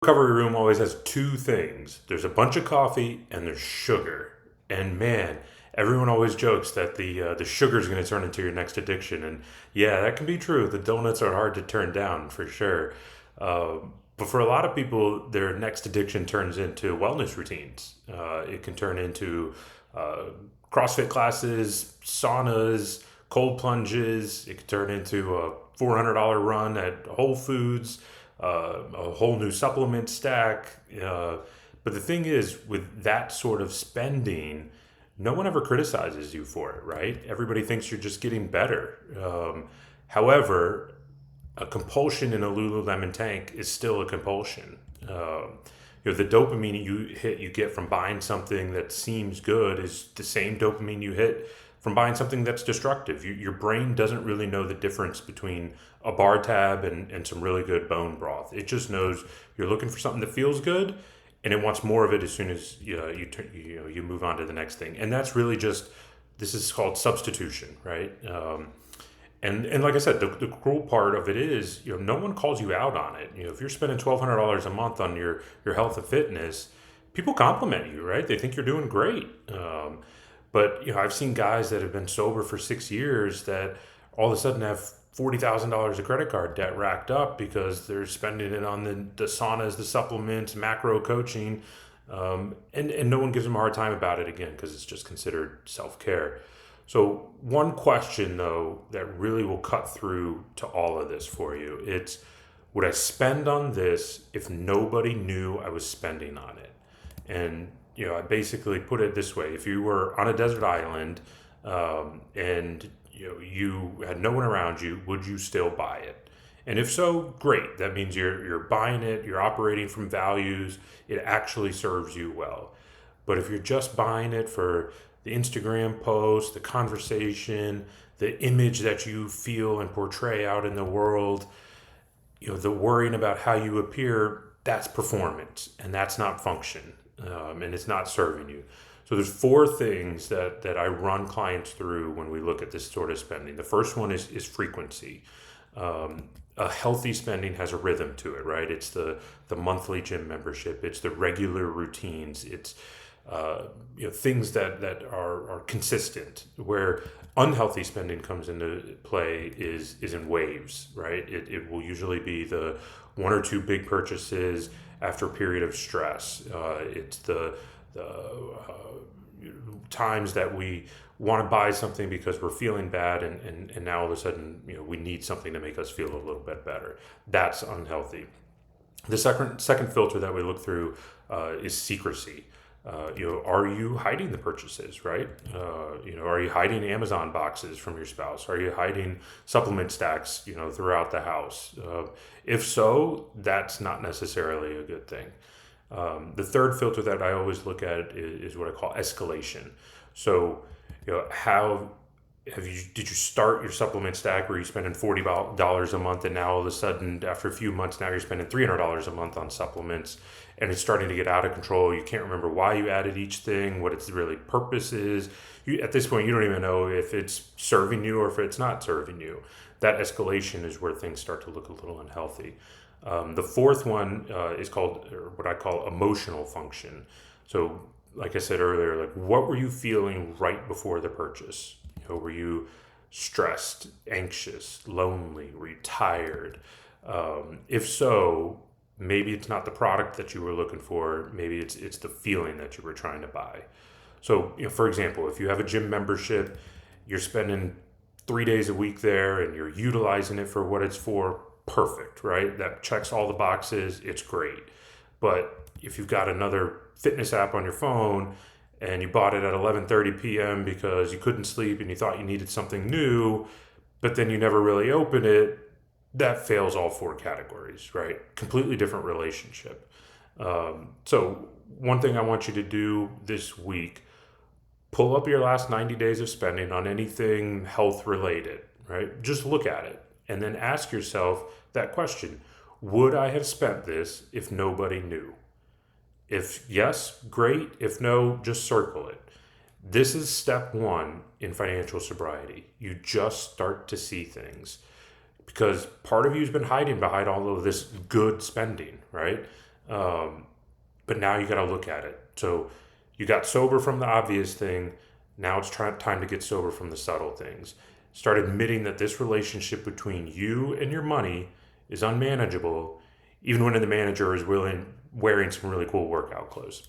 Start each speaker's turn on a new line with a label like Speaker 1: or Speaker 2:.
Speaker 1: Recovery room always has two things. There's a bunch of coffee and there's sugar. And man, everyone always jokes that the sugar is going to turn into your next addiction. And yeah, that can be true. The donuts are hard to turn down for sure. Uh, but for a lot of people, their next addiction turns into wellness routines. It can turn into uh, CrossFit classes, saunas, cold plunges. It can turn into a $400 run at Whole Foods, a whole new supplement stack. But the thing is, with that sort of spending, no one ever criticizes you for it, right? Everybody thinks you're just getting better. However, a compulsion in a Lululemon tank is still a compulsion. The dopamine you get from buying something that seems good is the same dopamine you hit from buying something that's destructive. Your brain doesn't really know the difference between a bar tab and some really good bone broth. It just knows you're looking for something that feels good, and it wants more of it as soon as you move on to the next thing. And that's really just, this is called substitution, right? And like I said, the cruel part of it is, no one calls you out on it. If you're spending $1,200 a month on your health and fitness, people compliment you, right? They think you're doing great. But I've seen guys that have been sober for 6 years that all of a sudden have $40,000 of credit card debt racked up because they're spending it on the saunas, the supplements, macro coaching, and no one gives them a hard time about it again because it's just considered self care. So one question though that really will cut through to all of this for you, it's, would I spend on this if nobody knew I was spending on it? And I basically put it this way: if you were on a desert island, and you had no one around you, would you still buy it? And if so, great. That means you're buying it. You're operating from values. It actually serves you well. But if you're just buying it for the Instagram post, the conversation, the image that you feel and portray out in the world, the worrying about how you appear, that's performance, and that's not function, and it's not serving you. So there's four things that I run clients through when we look at this sort of spending. The first one is frequency. A healthy spending has a rhythm to it, right? It's the monthly gym membership. It's the regular routines. It's things that are consistent. Where unhealthy spending comes into play is in waves, right? It will usually be the one or two big purchases after a period of stress. It's the times that we want to buy something because we're feeling bad, and now all of a sudden we need something to make us feel a little bit better. That's unhealthy. The second filter that we look through is secrecy. Are you hiding the purchases, right? Are you hiding Amazon boxes from your spouse? Are you hiding supplement stacks, throughout the house? If so, that's not necessarily a good thing. The third filter that I always look at is what I call escalation. So, how did you start your supplement stack where you're spending $40 a month, and now all of a sudden after a few months now you're spending $300 a month on supplements, and it's starting to get out of control. You can't remember why you added each thing, what its really purpose is. At this point you don't even know if it's serving you or if it's not serving you. That escalation is where things start to look a little unhealthy. The fourth one is called, or what I call, emotional function. So like I said earlier, like, what were you feeling right before the purchase? Were you stressed, anxious, lonely? Were you tired? If so, maybe it's not the product that you were looking for. Maybe it's the feeling that you were trying to buy. So, for example, if you have a gym membership, you're spending 3 days a week there and you're utilizing it for what it's for, perfect, right? That checks all the boxes. It's great. But if you've got another fitness app on your phone and you bought it at 11:30 p.m. because you couldn't sleep and you thought you needed something new, but then you never really open it, that fails all four categories, right? Completely different relationship. So one thing I want you to do this week: pull up your last 90 days of spending on anything health related, right? Just look at it and then ask yourself that question: would I have spent this if nobody knew? If yes, great. If no, just circle it. This is step one in financial sobriety. You just start to see things because part of you's been hiding behind all of this good spending, right? But now you got to look at it. So you got sober from the obvious thing. Now it's time to get sober from the subtle things. Start admitting that this relationship between you and your money is unmanageable, even when the manager is wearing some really cool workout clothes.